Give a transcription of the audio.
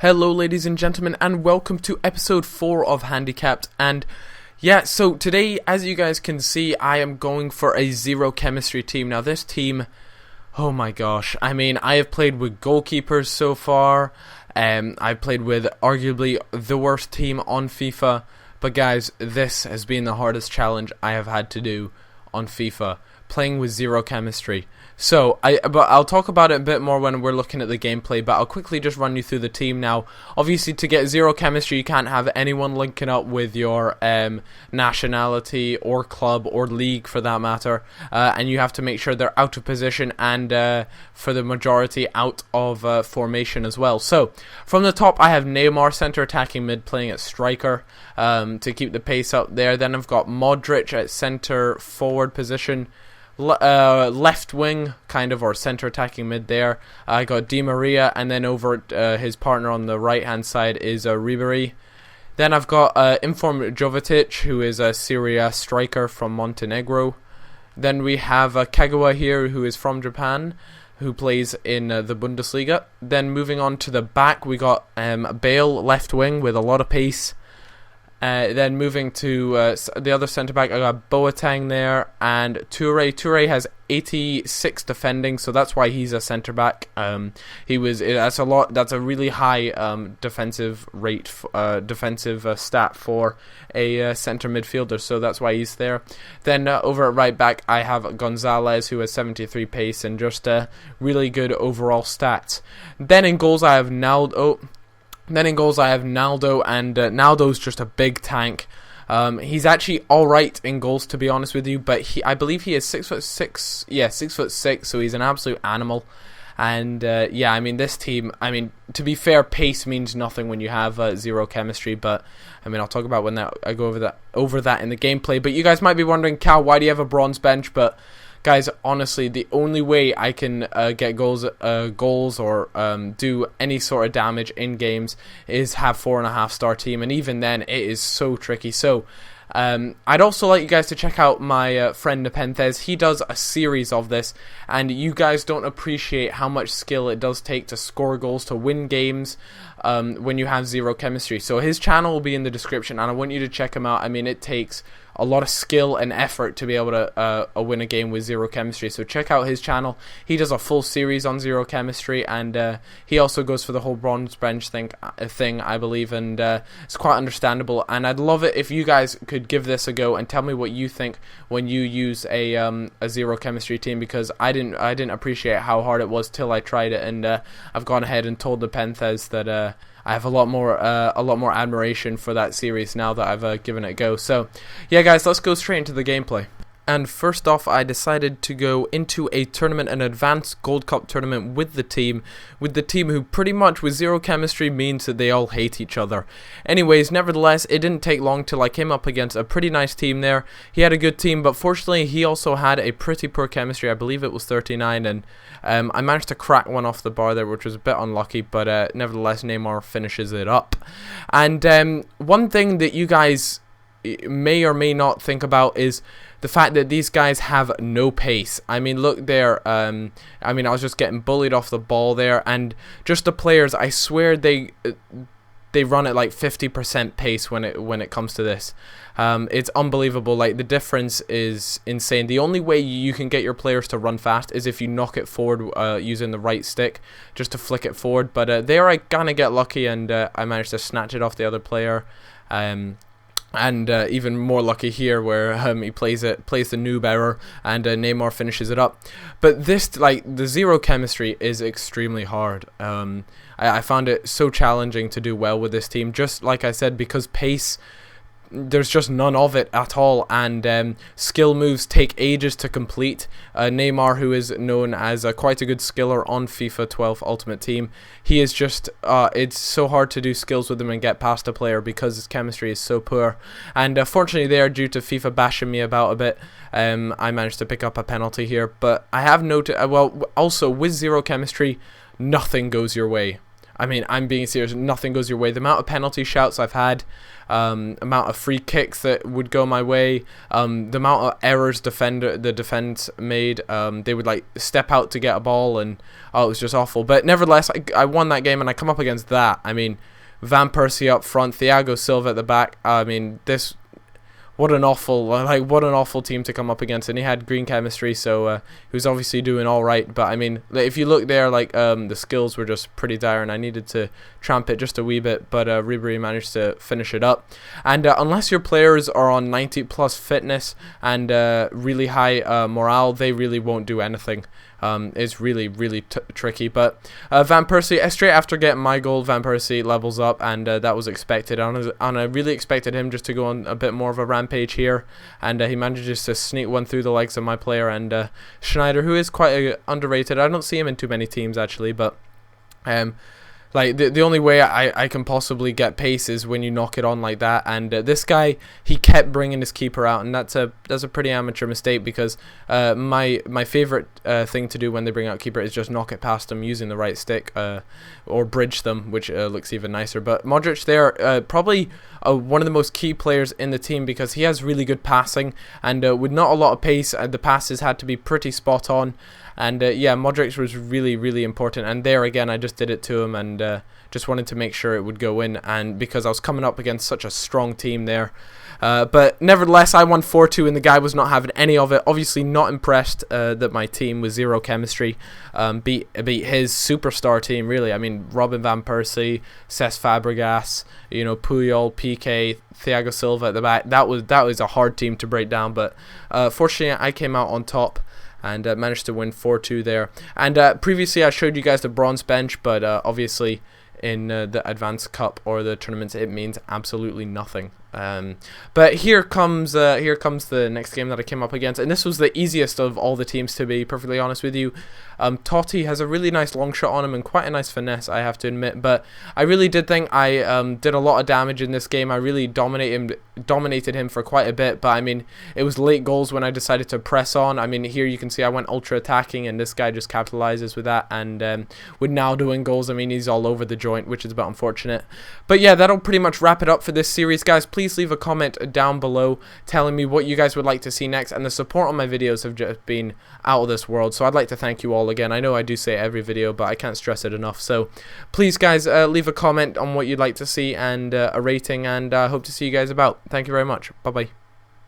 Hello ladies and gentlemen, and welcome to episode 4 of Handicapped. And yeah, so today, as you guys can see, I am going for a zero chemistry team. Now this team, oh my gosh, I mean, I have played with goalkeepers so far. I've played with arguably the worst team on FIFA. But guys, this has been the hardest challenge I have had to do on FIFA, playing with zero chemistry. So, but I'll talk about it a bit more when we're looking at the gameplay, but I'll quickly just run you through the team now. Obviously, to get zero chemistry, you can't have anyone linking up with your nationality or club or league for that matter, and you have to make sure they're out of position and for the majority out of formation as well. So, from the top, I have Neymar, centre attacking mid, playing at striker to keep the pace up there. Then I've got Modric at centre forward position. Left wing kind of, or centre attacking mid there. I got Di Maria, and then over his partner on the right hand side is Ribery. Then I've got Inform Jovetic, who is a Serie A striker from Montenegro. Then we have Kagawa here, who is from Japan, who plays in the Bundesliga. Then moving on to the back, we got Bale, left wing with a lot of pace. Then moving to the other centre-back, I got Boateng there, and Toure. Toure has 86 defending, so that's why he's a centre-back. That's a lot. That's a really high defensive rate, stat for a centre midfielder, so that's why he's there. Then over at right back, I have Gonzalez, who has 73 pace and just really good overall stats. Then in goals, I have Naldo. And Naldo's just a big tank. He's actually alright in goals, to be honest with you, but I believe he is 6'6". Yeah, 6'6", so he's an absolute animal. And yeah, I mean, this team, I mean, to be fair, pace means nothing when you have zero chemistry, but I mean, I'll talk about when I go over that in the gameplay. But you guys might be wondering, Cal, why do you have a bronze bench? But guys, honestly, the only way I can get goals or do any sort of damage in games is have 4.5-star team, and even then, it is so tricky. So, I'd also like you guys to check out my friend Nepenthez. He does a series of this, and you guys don't appreciate how much skill it does take to score goals, to win games when you have zero chemistry. So his channel will be in the description, and I want you to check him out. I mean, it takes a lot of skill and effort to be able to win a game with zero chemistry. So check out his channel. He does a full series on zero chemistry, and he also goes for the whole bronze bench thing, I believe, and it's quite understandable. And I'd love it if you guys could give this a go and tell me what you think when you use a zero chemistry team, because I didn't appreciate how hard it was till I tried it, and I've gone ahead and told the Nepenthez that I have a lot more admiration for that series now that I've given it a go. So, yeah, guys, let's go straight into the gameplay. And first off, I decided to go into a tournament, an advanced Gold Cup tournament with the team who pretty much with zero chemistry means that they all hate each other. Anyways, nevertheless, it didn't take long till I came up against a pretty nice team there. He had a good team, but fortunately, he also had a pretty poor chemistry. I believe it was 39, and I managed to crack one off the bar there, which was a bit unlucky, but nevertheless, Neymar finishes it up. And one thing that you guys may or may not think about is the fact that these guys have no pace. I mean, look there. I mean, I was just getting bullied off the ball there, and just the players, I swear they run at like 50% pace when it comes to this. It's unbelievable. Like, the difference is insane. The only way you can get your players to run fast is if you knock it forward using the right stick, just to flick it forward. But there I kind of get lucky, and I managed to snatch it off the other player. And even more lucky here, where he plays the noob error, and Neymar finishes it up. But this, like, the zero chemistry is extremely hard. I found it so challenging to do well with this team, just like I said, because pace, there's just none of it at all, and skill moves take ages to complete. Neymar, who is known as quite a good skiller on FIFA 12 Ultimate Team, he is just, it's so hard to do skills with him and get past a player because his chemistry is so poor. And fortunately there, due to FIFA bashing me about a bit, I managed to pick up a penalty here. But I have noted, well, also with zero chemistry, nothing goes your way. I mean, I'm being serious. Nothing goes your way. The amount of penalty shouts I've had, amount of free kicks that would go my way, the amount of errors the defense made. They would like step out to get a ball, and it was just awful. But nevertheless, I won that game, and I come up against that. I mean, Van Persie up front, Thiago Silva at the back. I mean, what an awful team to come up against, and he had green chemistry, so he was obviously doing all right. But I mean, if you look there, the skills were just pretty dire, and I needed to tramp it just a wee bit, but Ribery managed to finish it up. And unless your players are on 90 plus fitness and really high morale, they really won't do anything. It's really tricky. But Van Persie, straight after getting my goal, Van Persie levels up, and that was expected. And I really expected him just to go on a bit more of a rampage here, and he manages to sneak one through the legs of my player, and Schneider, who is quite underrated. I don't see him in too many teams actually, but like the only way I can possibly get pace is when you knock it on like that. And this guy, he kept bringing his keeper out, and that's a pretty amateur mistake, because my favorite thing to do when they bring out keeper is just knock it past them using the right stick, or bridge them, which looks even nicer. But Modric there, probably one of the most key players in the team, because he has really good passing, and with not a lot of pace, the passes had to be pretty spot on. And yeah, Modric was really important, and there again I just did it to him, and just wanted to make sure it would go in, and because I was coming up against such a strong team there. But nevertheless, I won 4-2, and the guy was not having any of it. Obviously not impressed that my team with zero chemistry beat his superstar team, really. I mean, Robin Van Persie, Cesc Fabregas, Puyol, Piqué, Thiago Silva at the back. That was a hard team to break down, but fortunately I came out on top, and managed to win 4-2 there. And previously I showed you guys the bronze bench, but obviously in the Advanced Cup or the tournaments it means absolutely nothing. But here comes the next game that I came up against, and this was the easiest of all the teams, to be perfectly honest with you. Totti has a really nice long shot on him and quite a nice finesse, I have to admit, but I really did think I did a lot of damage in this game. I really dominated him for quite a bit, but I mean, it was late goals when I decided to press on. I mean, here you can see I went ultra attacking, and this guy just capitalizes with that, and with now doing goals, I mean, he's all over the joint, which is a bit unfortunate. But yeah, that'll pretty much wrap it up for this series, guys. Please leave a comment down below telling me what you guys would like to see next, and the support on my videos have just been out of this world, so I'd like to thank you all again. I know I do say it every video, but I can't stress it enough. So please guys, leave a comment on what you'd like to see, and a rating, and I hope to see you guys about. Thank you very much. Bye bye.